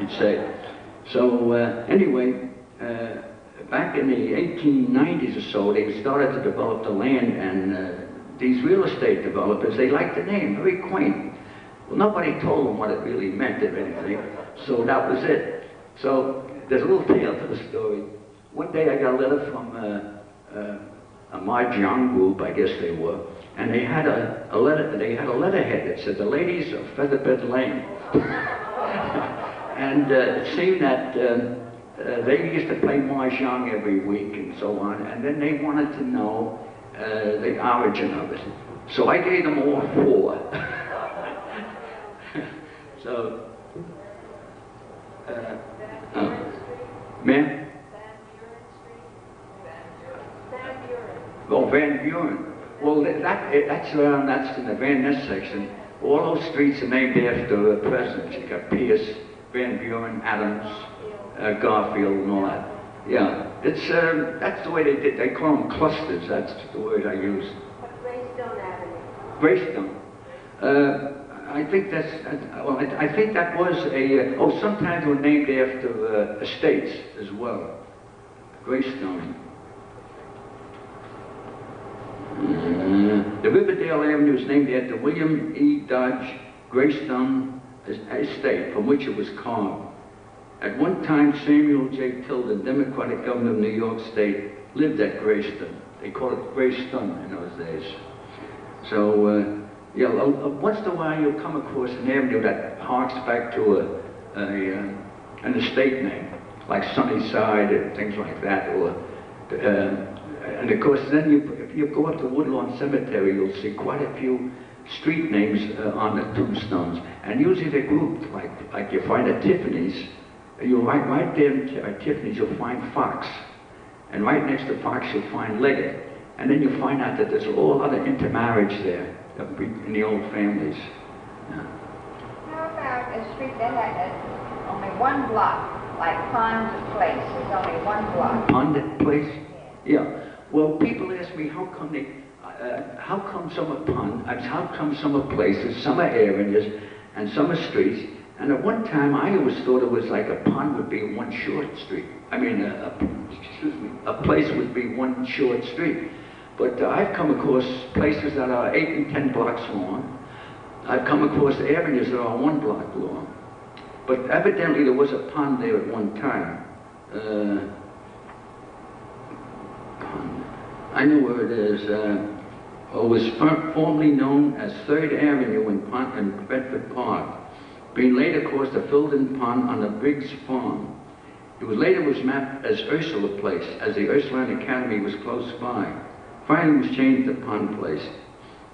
you'd say. So anyway, back in the 1890s or so, they started to develop the land, and these real estate developers, they liked the name, very quaint. Well, nobody told them what it really meant or anything, so that was it. So there's a little tale to the story. One day I got a letter from a Mahjong group, I guess they were, and they had a letterhead that said, "The ladies of Featherbed Lane." And it seemed that they used to play Mahjong every week and so on, and then they wanted to know the origin of it. So I gave them all 4. So, ma'am? Oh, Van Buren. Well, that's in the Van Ness section. All those streets are named after presidents. You got Pierce, Van Buren, Adams, Garfield, and all that. Yeah, it's that's the way they did. They call them clusters. That's the word I use. Greystone Avenue. Greystone. I think that's. Well, I think that was a. Sometimes they were named after estates as well. Greystone. The Riverdale Avenue is named after William E. Dodge Greystone Estate, from which it was carved. At one time, Samuel J. Tilden, Democratic governor of New York State, lived at Greystone. They called it Greystone in those days. So, yeah, once in a while you'll come across an avenue that harks back to an estate name, like Sunnyside and things like that, or and of course then if you go up to Woodlawn Cemetery, you'll see quite a few street names on the tombstones, and usually they're grouped, like you find at Tiffany's. You'll right there at Tiffany's you'll find Fox, and right next to Fox you'll find Leggett, and then you find out that there's a whole lot of intermarriage there in the old families. Yeah. How about a street that had only one block, like Pond Place? There's only one block. Pond Place? Yeah. Well, people ask me how come some are places, some are areas, and some are streets. And at one time, I always thought it was like a pond would be one short street. I mean, a place would be one short street. But I've come across places that are 8 and 10 blocks long. I've come across avenues that are 1 block long. But evidently there was a pond there at one time. I know where it is. It was formerly known as 3rd Avenue in Bedford Park, being later called the filled-in pond on the Briggs Farm. It was later mapped as Ursula Place, as the Ursuline Academy was close by. Finally was changed to Pond Place.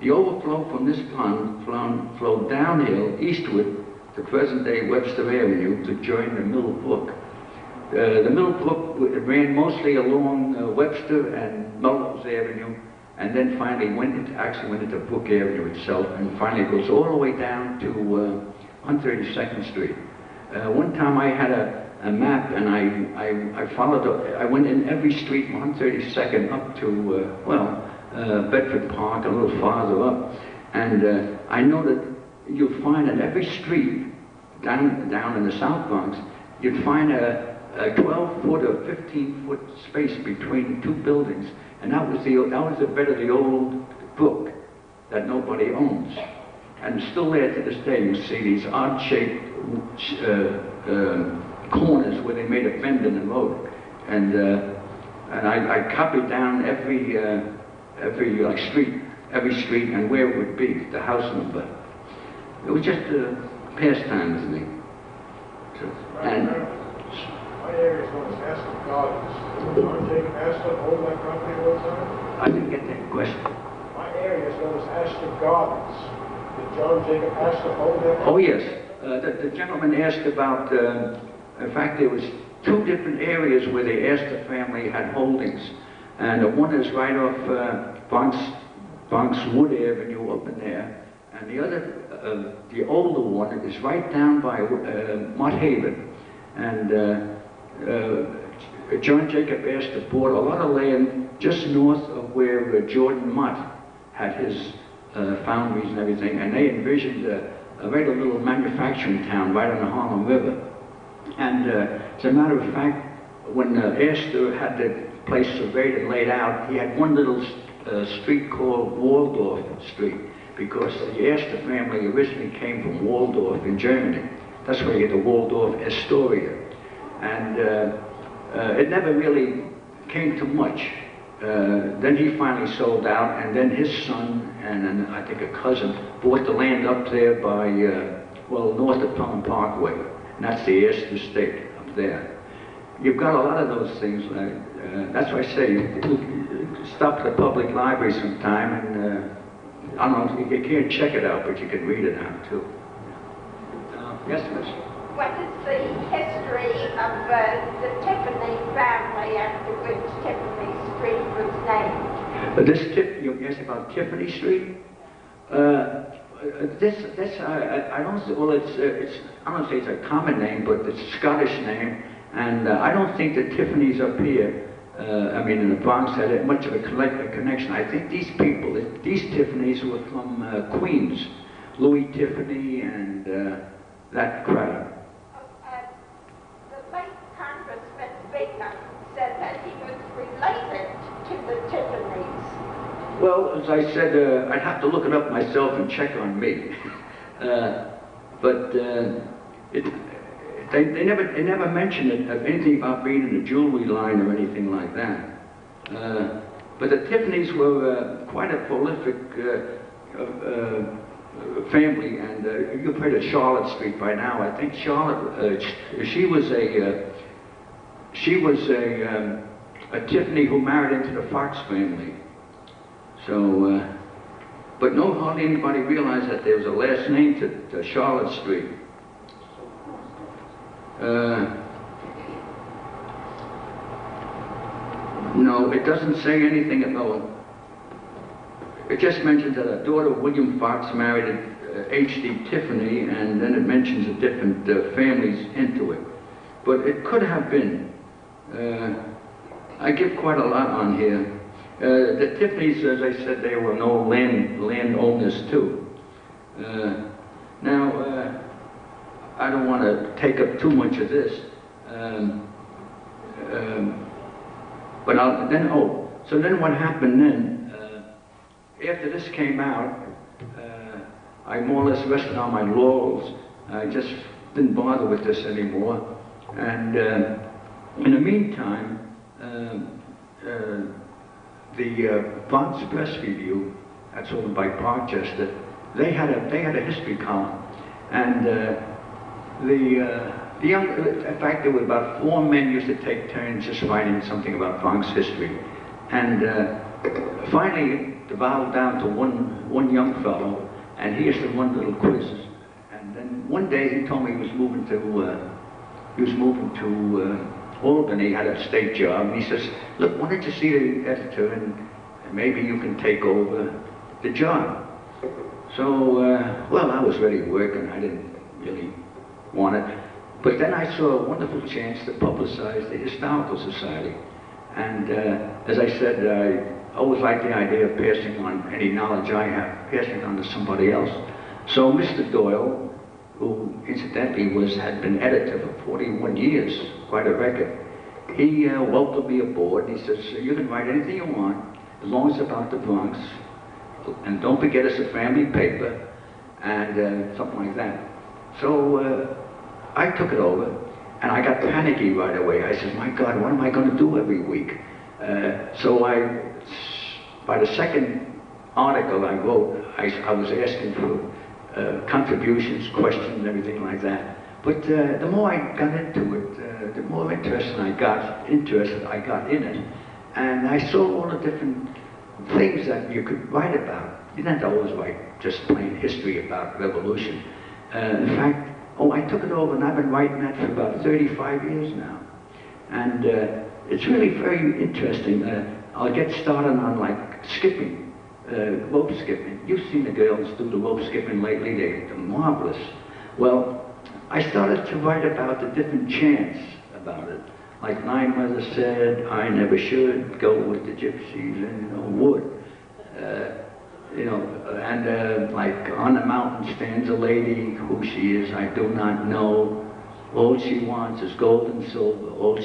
The overflow from this pond flowed downhill eastward to present-day Webster Avenue to join the Mill Brook. The Mill Brook ran mostly along Webster and Melrose Avenue, and then finally went into Brook Avenue itself, and finally goes all the way down to 132nd Street. One time I had a map, and I followed. I went in every street from 132nd up to Bedford Park, a little farther up, and I know that you'll find in every street down in the South Bronx, you'd find a 12-foot or 15-foot space between 2 buildings, and that was the bed of the old brook that nobody owns, and still there to this day. You see these odd-shaped corners where they made a bend in the road, and I copied down every street and where it would be, the house number. It was just a pastime with me. My area is known as Asphalt Gardens. Did John Jacob Asphalt own that property at one time? I didn't get that question. My area is known as Asphalt Gardens. Did John Jacob Asphalt own that property? Oh yes. The gentleman asked about, in fact there was 2 different areas where the Astor family had holdings. And one is right off Bronx Wood Avenue up in there. And the other, the older one is right down by Mott Haven. And John Jacob Astor bought a lot of land just north of where Jordan Mott had his foundries and everything, and they envisioned a regular little manufacturing town right on the Harlem River. And as a matter of fact, when Astor had the place surveyed and laid out, he had one little street called Waldorf Street, because the Astor family originally came from Waldorf in Germany. That's where you get the Waldorf Astoria. And it never really came to much. Then he finally sold out, and then his son and I think a cousin bought the land up there by, well, north of Pelham Parkway. And that's the Astor Estate up there. You've got a lot of those things. That's why I say, stop at the public library sometime, and I don't know, you can't check it out, but you can read it out too. Yes, miss? What is the history of the Tiffany family after which Tiffany Street was named? You asked about Tiffany Street? I don't, well, I don't say it's a common name, but it's a Scottish name, and I don't think the Tiffany's up here, I mean in the Bronx, had much of a connection. I think these people, these Tiffany's were from Queens, Louis Tiffany and that crowd. The late Congressman Baker said that he was related to the Tiffany's. Well, as I said, I'd have to look it up myself and check on me. But they never mentioned anything about being in a jewelry line or anything like that. But the Tiffany's were quite a prolific family, and you've heard of Charlotte Street by now. I think Charlotte, she was a Tiffany who married into the Fox family. So, but hardly anybody realized that there was a last name to Charlotte Street. No, it doesn't say anything at all. It just mentions that a daughter of William Fox married H.D. Tiffany, and then it mentions the different families into it. But it could have been. I give quite a lot on here. The Tiffany's, as I said, they were no landowners too. Now, I don't want to take up too much of this. So then what happened then? After this came out, I more or less rested on my laurels. I just didn't bother with this anymore. And in the meantime, the Bronx Press Review, that's over by Parkchester, they had a history column, and in fact, there were about 4 men used to take turns just writing something about Bronx history, and finally it devolved down to one young fellow, and he used to run little quizzes. And then one day he told me he was moving to Albany, had a state job, and he says, "Look, why don't you see the editor, and maybe you can take over the job." So, well, I was ready to work, and I didn't really want it. But then I saw a wonderful chance to publicize the Historical Society. And as I said, I always liked the idea of passing on any knowledge I have, passing on to somebody else. So Mr. Doyle, who incidentally had been editor for 41 years, quite a record, he welcomed me aboard, and he says, "You can write anything you want, as long as it's about the Bronx, and don't forget it's a family paper," and something like that. So I took it over, and I got panicky right away. I said, "My God, what am I going to do every week?" So by the second article I wrote, I was asking for contributions, questions, everything like that. But the more I got into it, the more interested I got in it. And I saw all the different things that you could write about. You didn't have to always write just plain history about revolution. In fact, I took it over, and I've been writing that for about 35 years now. And it's really very interesting. I'll get started on like skipping, rope skipping. You've seen the girls do the rope skipping lately, they're marvelous. Well, I started to write about the different chants about it. Like my mother said, I never should go with the gypsies in the wood. And like on the mountain stands a lady, who she is I do not know. All she wants is gold and silver. All